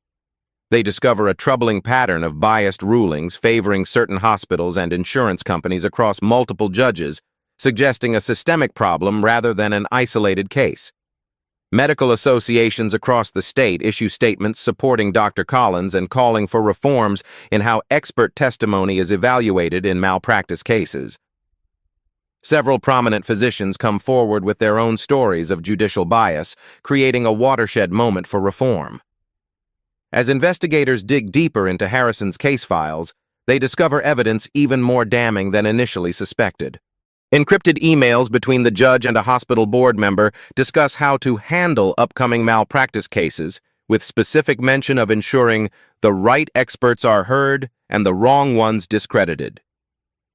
They discover a troubling pattern of biased rulings favoring certain hospitals and insurance companies across multiple judges, suggesting a systemic problem rather than an isolated case. Medical associations across the state issue statements supporting Dr. Collins and calling for reforms in how expert testimony is evaluated in malpractice cases. Several prominent physicians come forward with their own stories of judicial bias, creating a watershed moment for reform. As investigators dig deeper into Harrison's case files, they discover evidence even more damning than initially suspected. Encrypted emails between the judge and a hospital board member discuss how to handle upcoming malpractice cases, with specific mention of ensuring the right experts are heard and the wrong ones discredited.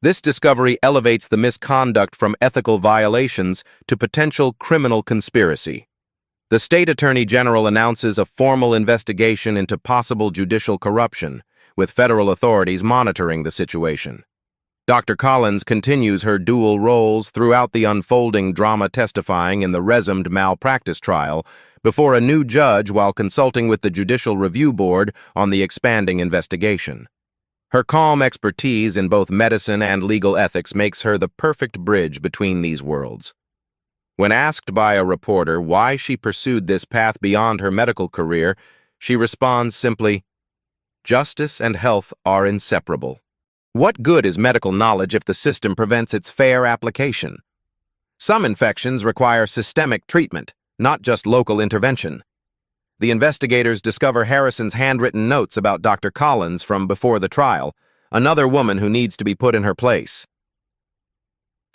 This discovery elevates the misconduct from ethical violations to potential criminal conspiracy. The state attorney general announces a formal investigation into possible judicial corruption, with federal authorities monitoring the situation. Dr. Collins continues her dual roles throughout the unfolding drama, testifying in the resumed malpractice trial before a new judge while consulting with the Judicial Review Board on the expanding investigation. Her calm expertise in both medicine and legal ethics makes her the perfect bridge between these worlds. When asked by a reporter why she pursued this path beyond her medical career, she responds simply, "Justice and health are inseparable." What good is medical knowledge if the system prevents its fair application? Some infections require systemic treatment, not just local intervention. The investigators discover Harrison's handwritten notes about Dr. Collins from before the trial, another woman who needs to be put in her place.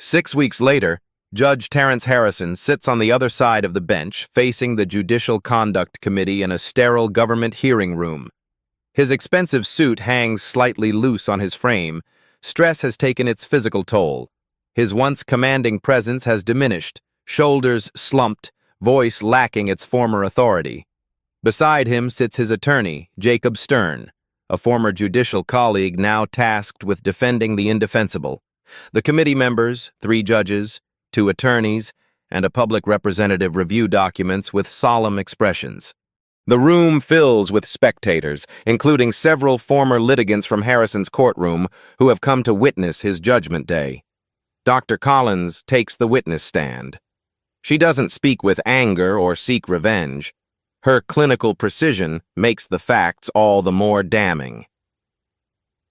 6 weeks later, Judge Terrence Harrison sits on the other side of the bench, facing the Judicial Conduct Committee in a sterile government hearing room. His expensive suit hangs slightly loose on his frame. Stress has taken its physical toll. His once commanding presence has diminished, shoulders slumped, voice lacking its former authority. Beside him sits his attorney, Jacob Stern, a former judicial colleague now tasked with defending the indefensible. The committee members, 3 judges, 2 attorneys, and a public representative review documents with solemn expressions. The room fills with spectators, including several former litigants from Harrison's courtroom who have come to witness his judgment day. Dr. Collins takes the witness stand. She doesn't speak with anger or seek revenge. Her clinical precision makes the facts all the more damning.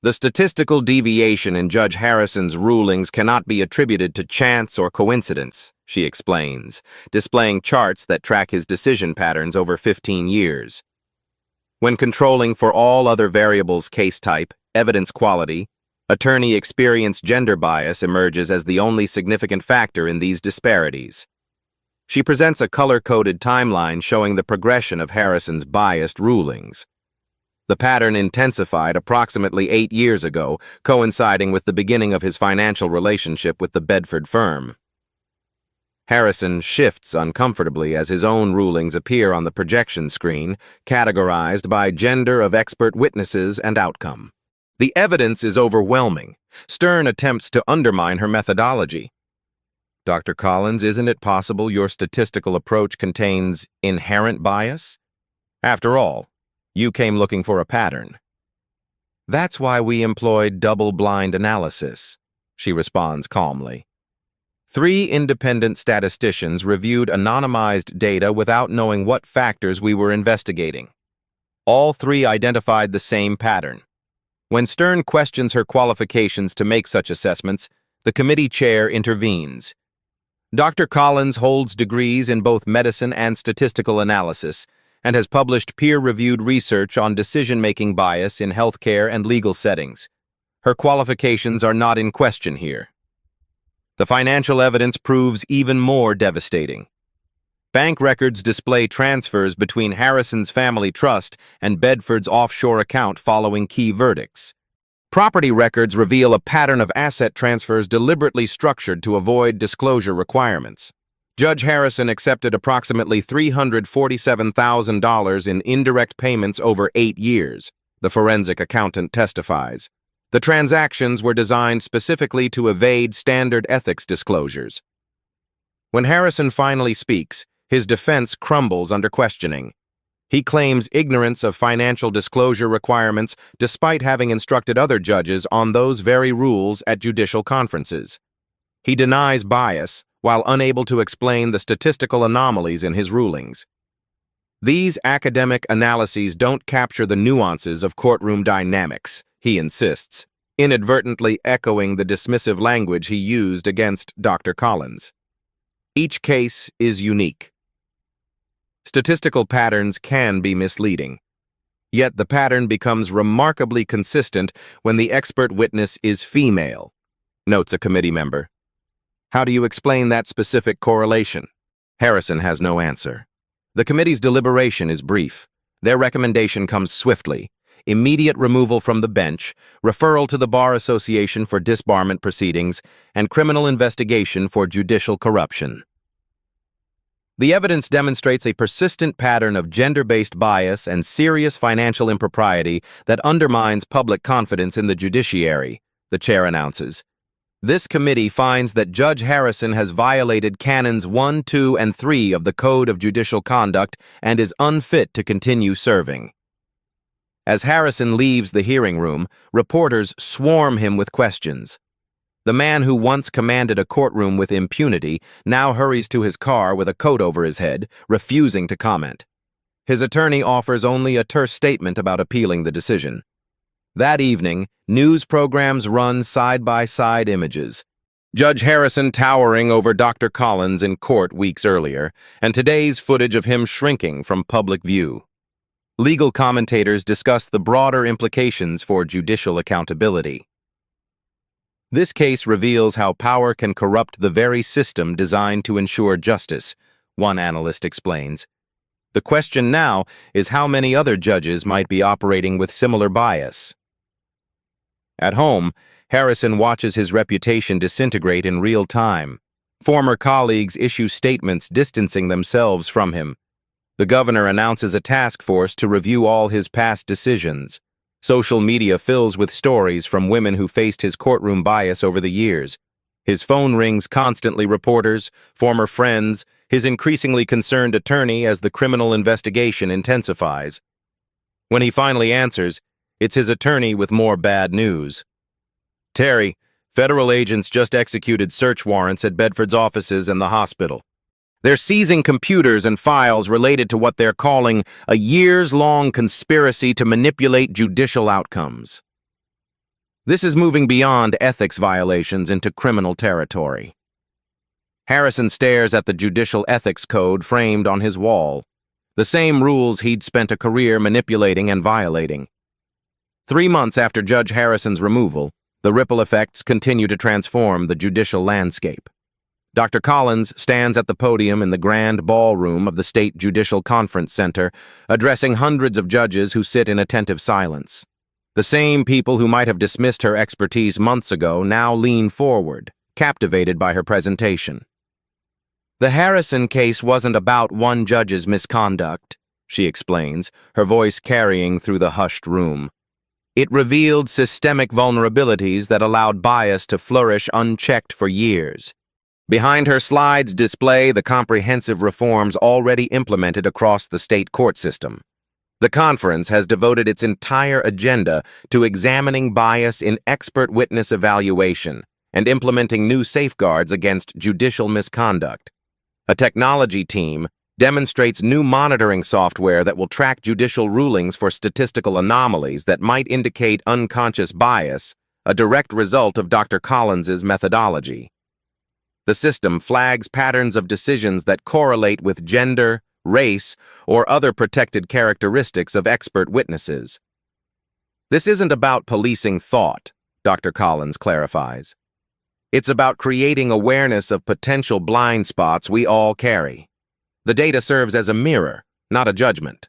The statistical deviation in Judge Harrison's rulings cannot be attributed to chance or coincidence, she explains, displaying charts that track his decision patterns over 15 years. When controlling for all other variables, case type, evidence quality, attorney experience, gender bias emerges as the only significant factor in these disparities. She presents a color-coded timeline showing the progression of Harrison's biased rulings. The pattern intensified approximately 8 years ago, coinciding with the beginning of his financial relationship with the Bedford firm. Harrison shifts uncomfortably as his own rulings appear on the projection screen, categorized by gender of expert witnesses and outcome. The evidence is overwhelming. Stern attempts to undermine her methodology. Dr. Collins, isn't it possible your statistical approach contains inherent bias? After all, you came looking for a pattern. That's why we employed double-blind analysis, she responds calmly. 3 independent statisticians reviewed anonymized data without knowing what factors we were investigating. All 3 identified the same pattern. When Stern questions her qualifications to make such assessments, the committee chair intervenes. Dr. Collins holds degrees in both medicine and statistical analysis, and has published peer-reviewed research on decision-making bias in healthcare and legal settings. Her qualifications are not in question here. The financial evidence proves even more devastating. Bank records display transfers between Harrison's family trust and Bedford's offshore account following key verdicts. Property records reveal a pattern of asset transfers deliberately structured to avoid disclosure requirements. Judge Harrison accepted approximately $347,000 in indirect payments over 8 years, the forensic accountant testifies. The transactions were designed specifically to evade standard ethics disclosures. When Harrison finally speaks, his defense crumbles under questioning. He claims ignorance of financial disclosure requirements despite having instructed other judges on those very rules at judicial conferences. He denies bias, while unable to explain the statistical anomalies in his rulings. These academic analyses don't capture the nuances of courtroom dynamics, he insists, inadvertently echoing the dismissive language he used against Dr. Collins. Each case is unique. Statistical patterns can be misleading. Yet the pattern becomes remarkably consistent when the expert witness is female, notes a committee member. How do you explain that specific correlation? Harrison has no answer. The committee's deliberation is brief. Their recommendation comes swiftly: immediate removal from the bench, referral to the Bar Association for disbarment proceedings, and criminal investigation for judicial corruption. The evidence demonstrates a persistent pattern of gender-based bias and serious financial impropriety that undermines public confidence in the judiciary, the chair announces. This committee finds that Judge Harrison has violated Canons 1, 2, and 3 of the Code of Judicial Conduct and is unfit to continue serving. As Harrison leaves the hearing room, reporters swarm him with questions. The man who once commanded a courtroom with impunity now hurries to his car with a coat over his head, refusing to comment. His attorney offers only a terse statement about appealing the decision. That evening, news programs run side-by-side images. Judge Harrison towering over Dr. Collins in court weeks earlier, and today's footage of him shrinking from public view. Legal commentators discuss the broader implications for judicial accountability. This case reveals how power can corrupt the very system designed to ensure justice, one analyst explains. The question now is how many other judges might be operating with similar bias. At home, Harrison watches his reputation disintegrate in real time. Former colleagues issue statements distancing themselves from him. The governor announces a task force to review all his past decisions. Social media fills with stories from women who faced his courtroom bias over the years. His phone rings constantly reporters, former friends, his increasingly concerned attorney as the criminal investigation intensifies. When he finally answers, it's his attorney with more bad news. Terry, federal agents just executed search warrants at Bedford's offices and the hospital. They're seizing computers and files related to what they're calling a years-long conspiracy to manipulate judicial outcomes. This is moving beyond ethics violations into criminal territory. Harrison stares at the judicial ethics code framed on his wall, the same rules he'd spent a career manipulating and violating. 3 months after Judge Harrison's removal, the ripple effects continue to transform the judicial landscape. Dr. Collins stands at the podium in the grand ballroom of the State Judicial Conference Center, addressing hundreds of judges who sit in attentive silence. The same people who might have dismissed her expertise months ago now lean forward, captivated by her presentation. The Harrison case wasn't about one judge's misconduct, she explains, her voice carrying through the hushed room. It revealed systemic vulnerabilities that allowed bias to flourish unchecked for years. Behind her slides display the comprehensive reforms already implemented across the state court system. The conference has devoted its entire agenda to examining bias in expert witness evaluation and implementing new safeguards against judicial misconduct. A technology team demonstrates new monitoring software that will track judicial rulings for statistical anomalies that might indicate unconscious bias, a direct result of Dr. Collins's methodology. The system flags patterns of decisions that correlate with gender, race, or other protected characteristics of expert witnesses. This isn't about policing thought, Dr. Collins clarifies. It's about creating awareness of potential blind spots we all carry. The data serves as a mirror, not a judgment.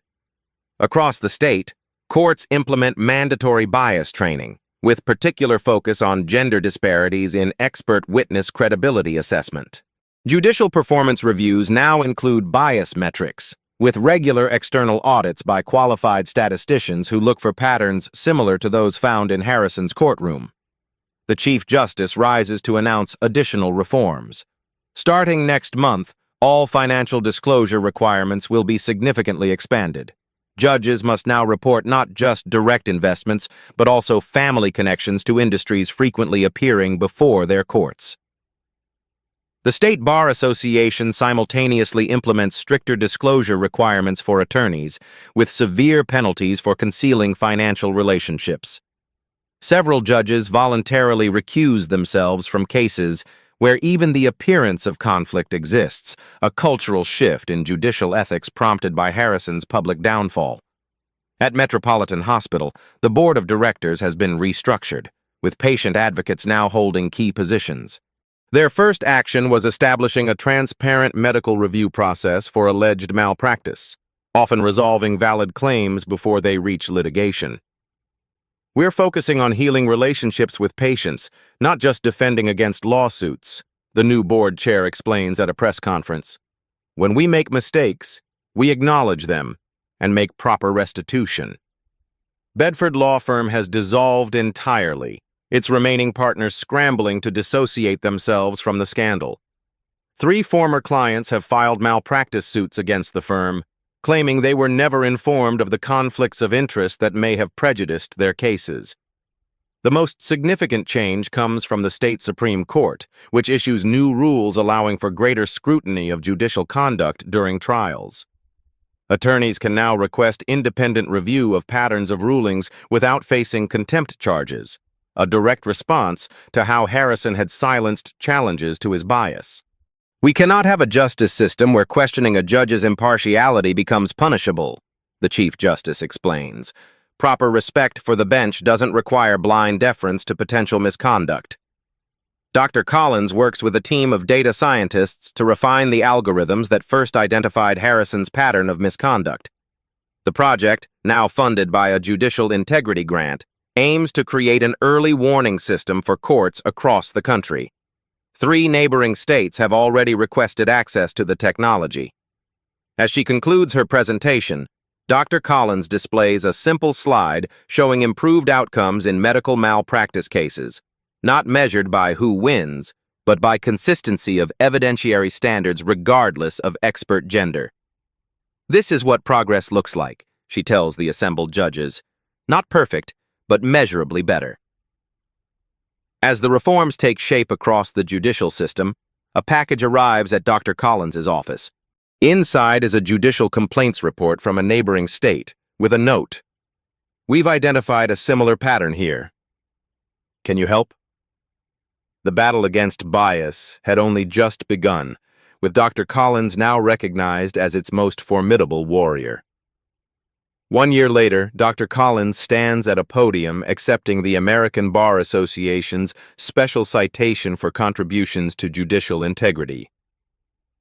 Across the state, courts implement mandatory bias training, with particular focus on gender disparities in expert witness credibility assessment. Judicial performance reviews now include bias metrics, with regular external audits by qualified statisticians who look for patterns similar to those found in Harrison's courtroom. The Chief Justice rises to announce additional reforms. Starting next month, all financial disclosure requirements will be significantly expanded. Judges must now report not just direct investments, but also family connections to industries frequently appearing before their courts. The State Bar Association simultaneously implements stricter disclosure requirements for attorneys, with severe penalties for concealing financial relationships. Several judges voluntarily recuse themselves from cases where even the appearance of conflict exists, a cultural shift in judicial ethics prompted by Harrison's public downfall. At Metropolitan Hospital, the board of directors has been restructured, with patient advocates now holding key positions. Their first action was establishing a transparent medical review process for alleged malpractice, often resolving valid claims before they reach litigation. We're focusing on healing relationships with patients, not just defending against lawsuits, the new board chair explains at a press conference. When we make mistakes, we acknowledge them and make proper restitution. Bedford law firm has dissolved entirely, its remaining partners scrambling to dissociate themselves from the scandal. 3 former clients have filed malpractice suits against the firm, claiming they were never informed of the conflicts of interest that may have prejudiced their cases. The most significant change comes from the state Supreme Court, which issues new rules allowing for greater scrutiny of judicial conduct during trials. Attorneys can now request independent review of patterns of rulings without facing contempt charges, a direct response to how Harrison had silenced challenges to his bias. We cannot have a justice system where questioning a judge's impartiality becomes punishable, the Chief Justice explains. Proper respect for the bench doesn't require blind deference to potential misconduct. Dr. Collins works with a team of data scientists to refine the algorithms that first identified Harrison's pattern of misconduct. The project, now funded by a judicial integrity grant, aims to create an early warning system for courts across the country. 3 neighboring states have already requested access to the technology. As she concludes her presentation, Dr. Collins displays a simple slide showing improved outcomes in medical malpractice cases, not measured by who wins, but by consistency of evidentiary standards regardless of expert gender. This is what progress looks like, she tells the assembled judges. Not perfect, but measurably better. As the reforms take shape across the judicial system, a package arrives at Dr. Collins's office. Inside is a judicial complaints report from a neighboring state, with a note. We've identified a similar pattern here. Can you help? The battle against bias had only just begun, with Dr. Collins now recognized as its most formidable warrior. 1 year later, Dr. Collins stands at a podium accepting the American Bar Association's special citation for contributions to judicial integrity.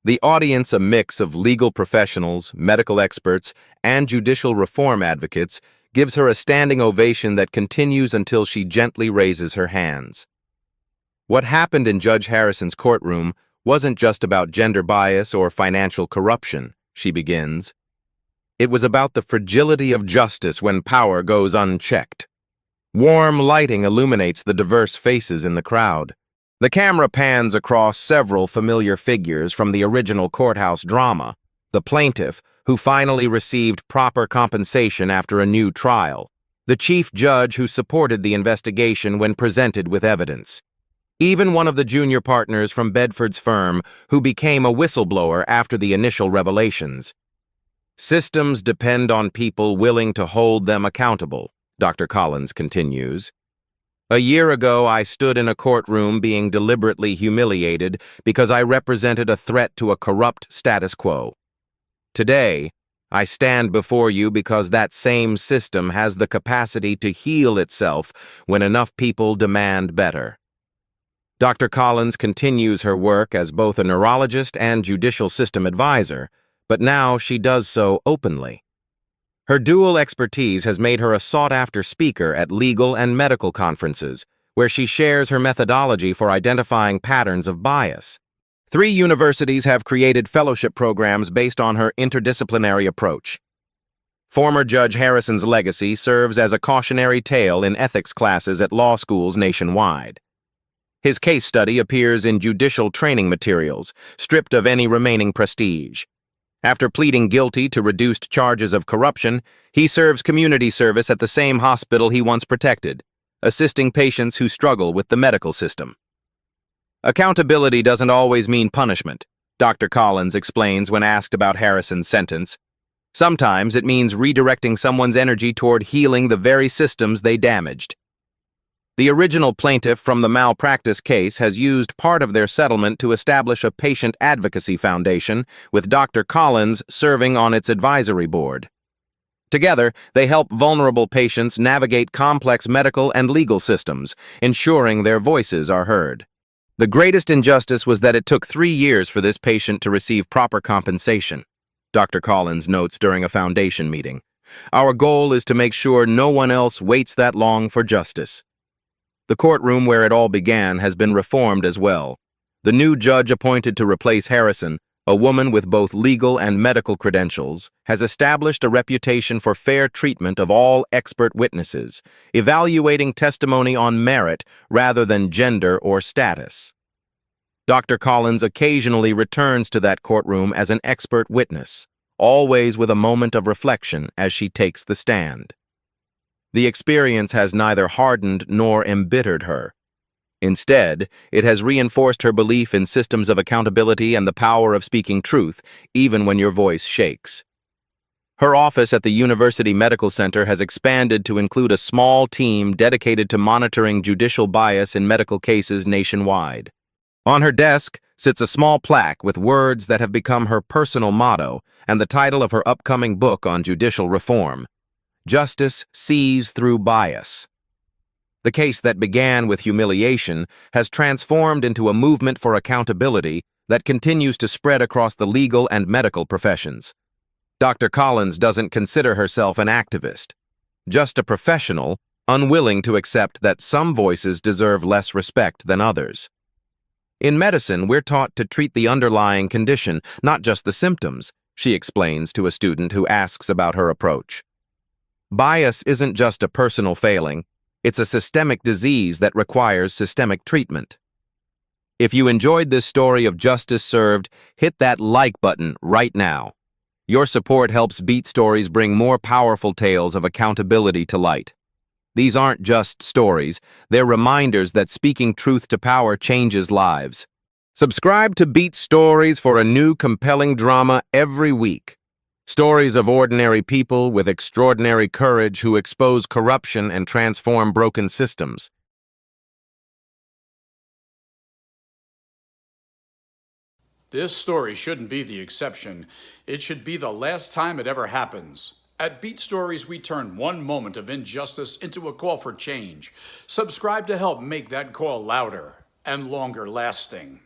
The audience, a mix of legal professionals, medical experts, and judicial reform advocates, gives her a standing ovation that continues until she gently raises her hands. What happened in Judge Harrison's courtroom wasn't just about gender bias or financial corruption, she begins. It was about the fragility of justice when power goes unchecked. Warm lighting illuminates the diverse faces in the crowd. The camera pans across several familiar figures from the original courthouse drama, the plaintiff, who finally received proper compensation after a new trial, the chief judge who supported the investigation when presented with evidence, even one of the junior partners from Bedford's firm who became a whistleblower after the initial revelations. Systems depend on people willing to hold them accountable, Dr. Collins continues. A year ago, I stood in a courtroom being deliberately humiliated because I represented a threat to a corrupt status quo. Today, I stand before you because that same system has the capacity to heal itself when enough people demand better. Dr. Collins continues her work as both a neurologist and judicial system advisor, but now she does so openly. Her dual expertise has made her a sought-after speaker at legal and medical conferences, where she shares her methodology for identifying patterns of bias. 3 universities have created fellowship programs based on her interdisciplinary approach. Former Judge Harrison's legacy serves as a cautionary tale in ethics classes at law schools nationwide. His case study appears in judicial training materials, stripped of any remaining prestige. After pleading guilty to reduced charges of corruption, he serves community service at the same hospital he once protected, assisting patients who struggle with the medical system. Accountability doesn't always mean punishment, Dr. Collins explains when asked about Harrison's sentence. Sometimes it means redirecting someone's energy toward healing the very systems they damaged. The original plaintiff from the malpractice case has used part of their settlement to establish a patient advocacy foundation, with Dr. Collins serving on its advisory board. Together, they help vulnerable patients navigate complex medical and legal systems, ensuring their voices are heard. The greatest injustice was that it took 3 years for this patient to receive proper compensation, Dr. Collins notes during a foundation meeting. Our goal is to make sure no one else waits that long for justice. The courtroom where it all began has been reformed as well. The new judge appointed to replace Harrison, a woman with both legal and medical credentials, has established a reputation for fair treatment of all expert witnesses, evaluating testimony on merit rather than gender or status. Dr. Collins occasionally returns to that courtroom as an expert witness, always with a moment of reflection as she takes the stand. The experience has neither hardened nor embittered her. Instead, it has reinforced her belief in systems of accountability and the power of speaking truth, even when your voice shakes. Her office at the University Medical Center has expanded to include a small team dedicated to monitoring judicial bias in medical cases nationwide. On her desk sits a small plaque with words that have become her personal motto and the title of her upcoming book on judicial reform, Justice Sees Through Bias. The case that began with humiliation has transformed into a movement for accountability that continues to spread across the legal and medical professions. Dr. Collins doesn't consider herself an activist, just a professional, unwilling to accept that some voices deserve less respect than others. In medicine, we're taught to treat the underlying condition, not just the symptoms, she explains to a student who asks about her approach. Bias isn't just a personal failing, it's a systemic disease that requires systemic treatment. If you enjoyed this story of justice served, hit that like button right now. Your support helps Beat Stories bring more powerful tales of accountability to light. These aren't just stories, they're reminders that speaking truth to power changes lives. Subscribe to Beat Stories for a new compelling drama every week. Stories of ordinary people with extraordinary courage who expose corruption and transform broken systems. This story shouldn't be the exception. It should be the last time it ever happens. At Beat Stories, we turn one moment of injustice into a call for change. Subscribe to help make that call louder and longer lasting.